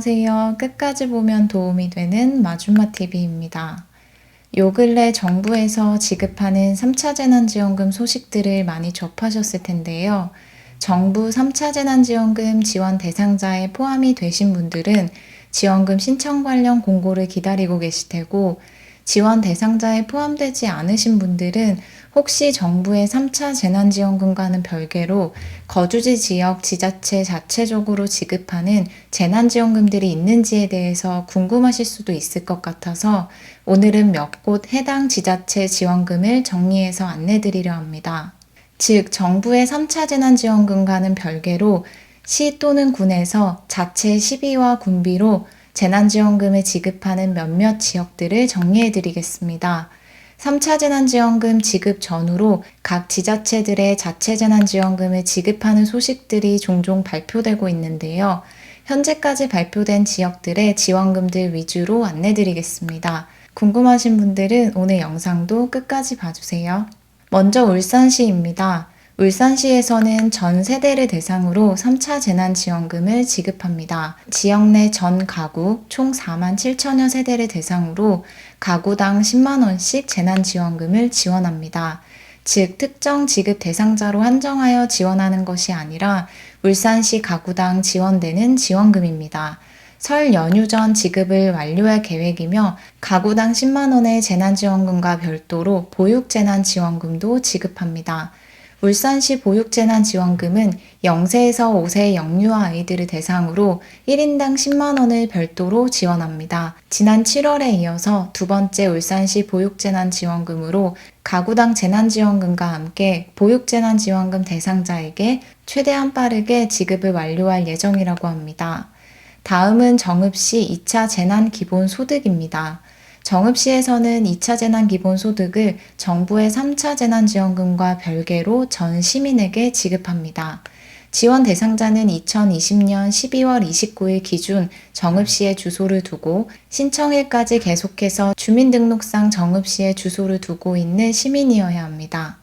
안녕하세요. 끝까지 보면 도움이 되는 마줌마TV입니다. 요 근래 정부에서 지급하는 3차 재난지원금 소식들을 많이 접하셨을 텐데요. 정부 3차 재난지원금 지원 대상자에 포함이 되신 분들은 지원금 신청 관련 공고를 기다리고 계실 테고, 지원 대상자에 포함되지 않으신 분들은 혹시 정부의 3차 재난지원금과는 별개로 거주지 지역 지자체 자체적으로 지급하는 재난지원금들이 있는지에 대해서 궁금하실 수도 있을 것 같아서 오늘은 몇 곳 해당 지자체 지원금을 정리해서 안내드리려 합니다. 즉, 정부의 3차 재난지원금과는 별개로 시 또는 군에서 자체 시비와 군비로 재난지원금을 지급하는 몇몇 지역들을 정리해드리겠습니다. 3차 재난지원금 지급 전후로 각 지자체들의 자체 재난지원금을 지급하는 소식들이 종종 발표되고 있는데요. 현재까지 발표된 지역들의 지원금들 위주로 안내드리겠습니다. 궁금하신 분들은 오늘 영상도 끝까지 봐주세요. 먼저 울산시입니다. 울산시에서는 전 세대를 대상으로 3차 재난지원금을 지급합니다. 지역 내 전 가구 총 4만 7천여 세대를 대상으로 가구당 10만 원씩 재난지원금을 지원합니다. 즉, 특정 지급 대상자로 한정하여 지원하는 것이 아니라 울산시 가구당 지원되는 지원금입니다. 설 연휴 전 지급을 완료할 계획이며 가구당 10만 원의 재난지원금과 별도로 보육재난지원금도 지급합니다. 울산시 보육재난지원금은 0세에서 5세 영유아 아이들을 대상으로 1인당 10만 원을 별도로 지원합니다. 지난 7월에 이어서 두 번째 울산시 보육재난지원금으로 가구당 재난지원금과 함께 보육재난지원금 대상자에게 최대한 빠르게 지급을 완료할 예정이라고 합니다. 다음은 정읍시 2차 재난기본소득입니다. 정읍시에서는 2차 재난기본소득을 정부의 3차 재난지원금과 별개로 전 시민에게 지급합니다. 지원 대상자는 2020년 12월 29일 기준 정읍시에 주소를 두고 신청일까지 계속해서 주민등록상 정읍시에 주소를 두고 있는 시민이어야 합니다.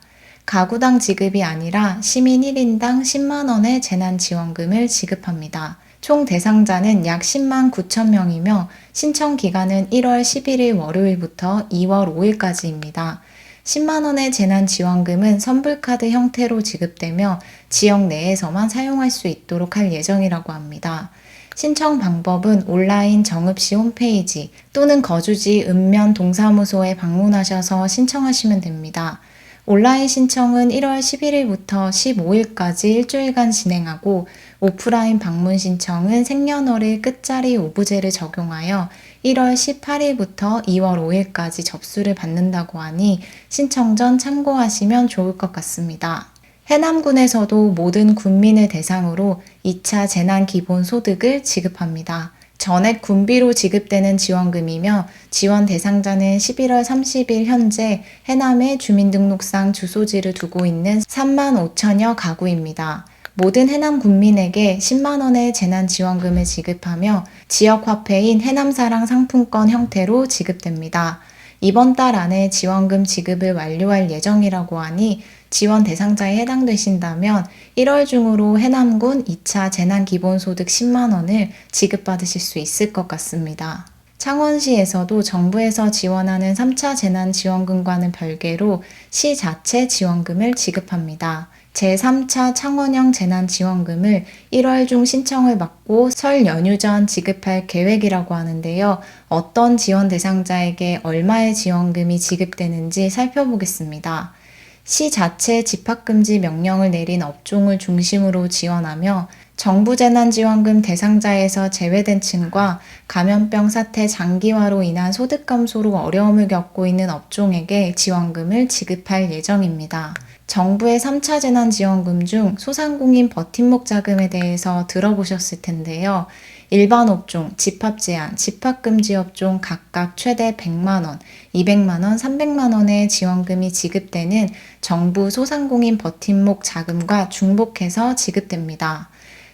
가구당 지급이 아니라 시민 1인당 10만 원의 재난지원금을 지급합니다. 총 대상자는 약 10만 9천 명이며 신청 기간은 1월 11일 월요일부터 2월 5일까지입니다. 10만 원의 재난지원금은 선불카드 형태로 지급되며 지역 내에서만 사용할 수 있도록 할 예정이라고 합니다. 신청 방법은 온라인 정읍시 홈페이지 또는 거주지 읍면 동사무소에 방문하셔서 신청하시면 됩니다. 온라인 신청은 1월 11일부터 15일까지 일주일간 진행하고 오프라인 방문 신청은 생년월일 끝자리 오부제를 적용하여 1월 18일부터 2월 5일까지 접수를 받는다고 하니 신청 전 참고하시면 좋을 것 같습니다. 해남군에서도 모든 군민을 대상으로 2차 재난기본소득을 지급합니다. 전액 군비로 지급되는 지원금이며 지원 대상자는 11월 30일 현재 해남에 주민등록상 주소지를 두고 있는 3만 5천여 가구입니다. 모든 해남 군민에게 10만 원의 재난지원금을 지급하며 지역화폐인 해남사랑 상품권 형태로 지급됩니다. 이번 달 안에 지원금 지급을 완료할 예정이라고 하니 지원 대상자에 해당되신다면 1월 중으로 해남군 2차 재난기본소득 10만 원을 지급받으실 수 있을 것 같습니다. 창원시에서도 정부에서 지원하는 3차 재난지원금과는 별개로 시 자체 지원금을 지급합니다. 제3차 창원형 재난지원금을 1월 중 신청을 받고 설 연휴 전 지급할 계획이라고 하는데요. 어떤 지원 대상자에게 얼마의 지원금이 지급되는지 살펴보겠습니다. 시 자체 집합금지 명령을 내린 업종을 중심으로 지원하며 정부 재난지원금 대상자에서 제외된 층과 감염병 사태 장기화로 인한 소득 감소로 어려움을 겪고 있는 업종에게 지원금을 지급할 예정입니다. 정부의 3차 재난지원금 중 소상공인 버팀목 자금에 대해서 들어보셨을 텐데요. 일반 업종, 집합제한, 집합금지 업종 각각 최대 100만 원, 200만 원, 300만 원의 지원금이 지급되는 정부 소상공인 버팀목 자금과 중복해서 지급됩니다.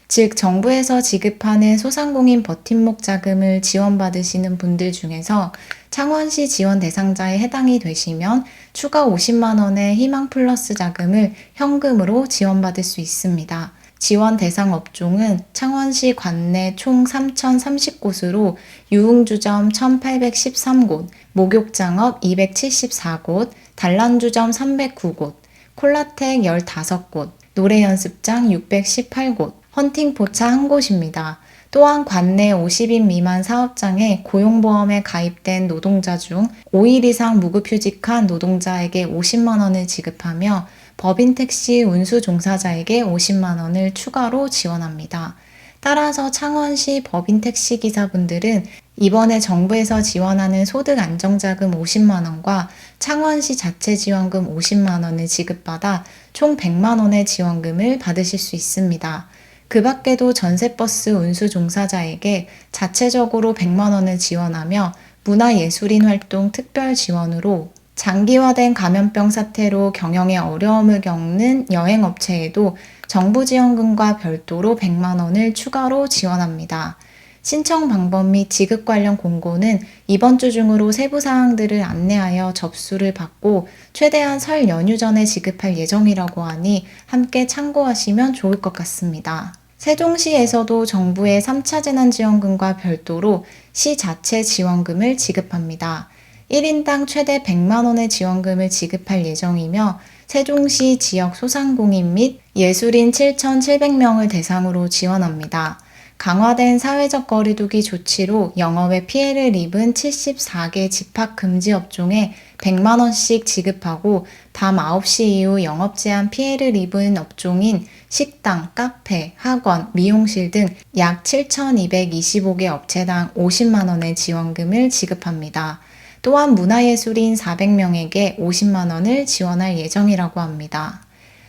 즉, 정부에서 지급하는 소상공인 버팀목 자금을 지원받으시는 분들 중에서 창원시 지원 대상자에 해당이 되시면 추가 50만 원의 희망 플러스 자금을 현금으로 지원받을 수 있습니다. 지원 대상 업종은 창원시 관내 총 3,030곳으로 유흥주점 1,813곳, 목욕장업 274곳, 단란주점 309곳, 콜라텍 15곳, 노래연습장 618곳, 헌팅포차 1곳입니다. 또한 관내 50인 미만 사업장에 고용보험에 가입된 노동자 중 5일 이상 무급휴직한 노동자에게 50만 원을 지급하며 법인 택시 운수 종사자에게 50만 원을 추가로 지원합니다. 따라서 창원시 법인 택시 기사분들은 이번에 정부에서 지원하는 소득 안정자금 50만 원과 창원시 자체 지원금 50만 원을 지급받아 총 100만 원의 지원금을 받으실 수 있습니다. 그 밖에도 전세버스 운수 종사자에게 자체적으로 100만 원을 지원하며 문화예술인 활동 특별 지원으로 장기화된 감염병 사태로 경영에 어려움을 겪는 여행업체에도 정부 지원금과 별도로 100만 원을 추가로 지원합니다. 신청 방법 및 지급 관련 공고는 이번 주 중으로 세부 사항들을 안내하여 접수를 받고 최대한 설 연휴 전에 지급할 예정이라고 하니 함께 참고하시면 좋을 것 같습니다. 세종시에서도 정부의 3차 재난지원금과 별도로 시 자체 지원금을 지급합니다. 1인당 최대 100만 원의 지원금을 지급할 예정이며 세종시 지역 소상공인 및 예술인 7,700명을 대상으로 지원합니다. 강화된 사회적 거리두기 조치로 영업에 피해를 입은 74개 집합금지 업종에 100만 원씩 지급하고 밤 9시 이후 영업 제한 피해를 입은 업종인 식당, 카페, 학원, 미용실 등 약 7,225개 업체당 50만 원의 지원금을 지급합니다. 또한 문화예술인 400명에게 50만 원을 지원할 예정이라고 합니다.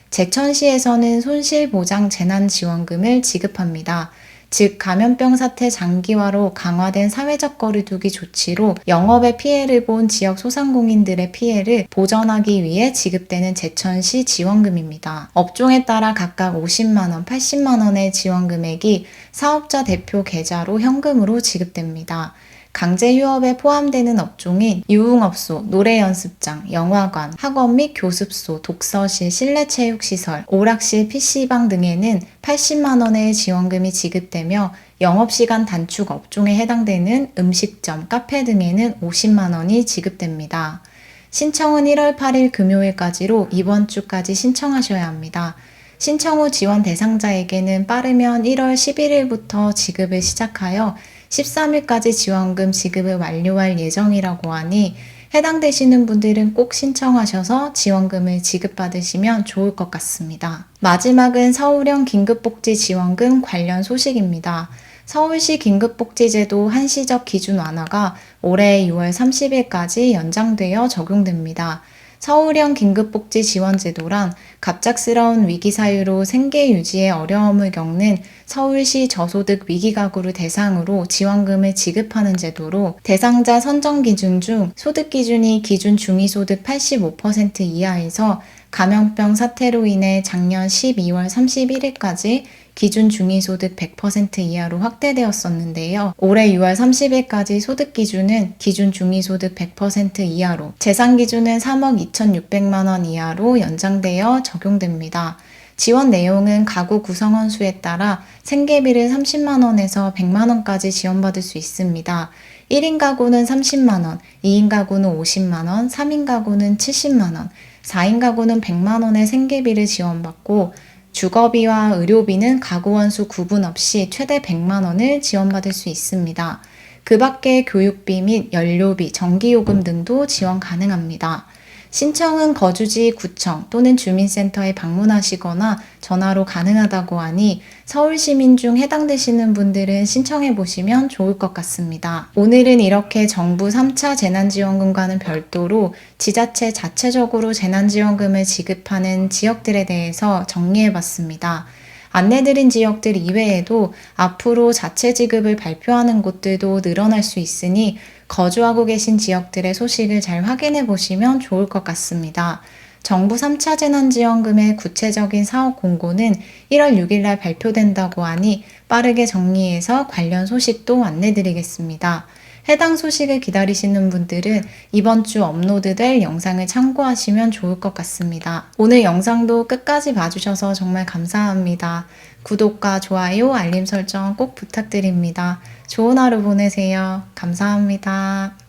제천시에서는 손실보장 재난지원금을 지급합니다. 즉 감염병 사태 장기화로 강화된 사회적 거리두기 조치로 영업에 피해를 본 지역 소상공인들의 피해를 보전하기 위해 지급되는 제천시 지원금입니다. 업종에 따라 각각 50만 원, 80만 원의 지원 금액이 사업자 대표 계좌로 현금으로 지급됩니다. 강제휴업에 포함되는 업종인 유흥업소, 노래연습장, 영화관, 학원 및 교습소, 독서실, 실내체육시설, 오락실, PC방 등에는 80만 원의 지원금이 지급되며 영업시간 단축 업종에 해당되는 음식점, 카페 등에는 50만 원이 지급됩니다. 신청은 1월 8일 금요일까지로 이번 주까지 신청하셔야 합니다. 신청 후 지원 대상자에게는 빠르면 1월 11일부터 지급을 시작하여 13일까지 지원금 지급을 완료할 예정이라고 하니 해당되시는 분들은 꼭 신청하셔서 지원금을 지급받으시면 좋을 것 같습니다. 마지막은 서울형 긴급복지지원금 관련 소식입니다. 서울시 긴급복지제도 한시적 기준 완화가 올해 6월 30일까지 연장되어 적용됩니다. 서울형 긴급복지지원제도란 갑작스러운 위기 사유로 생계 유지에 어려움을 겪는 서울시 저소득 위기가구를 대상으로 지원금을 지급하는 제도로 대상자 선정 기준 중 소득 기준이 기준 중위소득 85% 이하에서 감염병 사태로 인해 작년 12월 31일까지 기준 중위소득 100% 이하로 확대되었었는데요. 올해 6월 30일까지 소득 기준은 기준 중위소득 100% 이하로, 재산 기준은 3억 2,600만 원 이하로 연장되어 적용됩니다. 지원 내용은 가구 구성원 수에 따라 생계비를 30만 원에서 100만 원까지 지원받을 수 있습니다. 1인 가구는 30만 원, 2인 가구는 50만 원, 3인 가구는 70만 원, 4인 가구는 100만 원의 생계비를 지원받고 주거비와 의료비는 가구원 수 구분 없이 최대 100만 원을 지원받을 수 있습니다. 그 밖에 교육비 및 연료비, 전기요금 등도 지원 가능합니다. 신청은 거주지 구청 또는 주민센터에 방문하시거나 전화로 가능하다고 하니 서울 시민 중 해당되시는 분들은 신청해 보시면 좋을 것 같습니다. 오늘은 이렇게 정부 3차 재난지원금과는 별도로 지자체 자체적으로 재난지원금을 지급하는 지역들에 대해서 정리해 봤습니다. 안내드린 지역들 이외에도 앞으로 자체 지급을 발표하는 곳들도 늘어날 수 있으니 거주하고 계신 지역들의 소식을 잘 확인해 보시면 좋을 것 같습니다. 정부 3차 재난지원금의 구체적인 사업 공고는 1월 6일 날 발표된다고 하니 빠르게 정리해서 관련 소식도 안내드리겠습니다. 해당 소식을 기다리시는 분들은 이번 주 업로드될 영상을 참고하시면 좋을 것 같습니다. 오늘 영상도 끝까지 봐주셔서 정말 감사합니다. 구독과 좋아요, 알림 설정 꼭 부탁드립니다. 좋은 하루 보내세요. 감사합니다.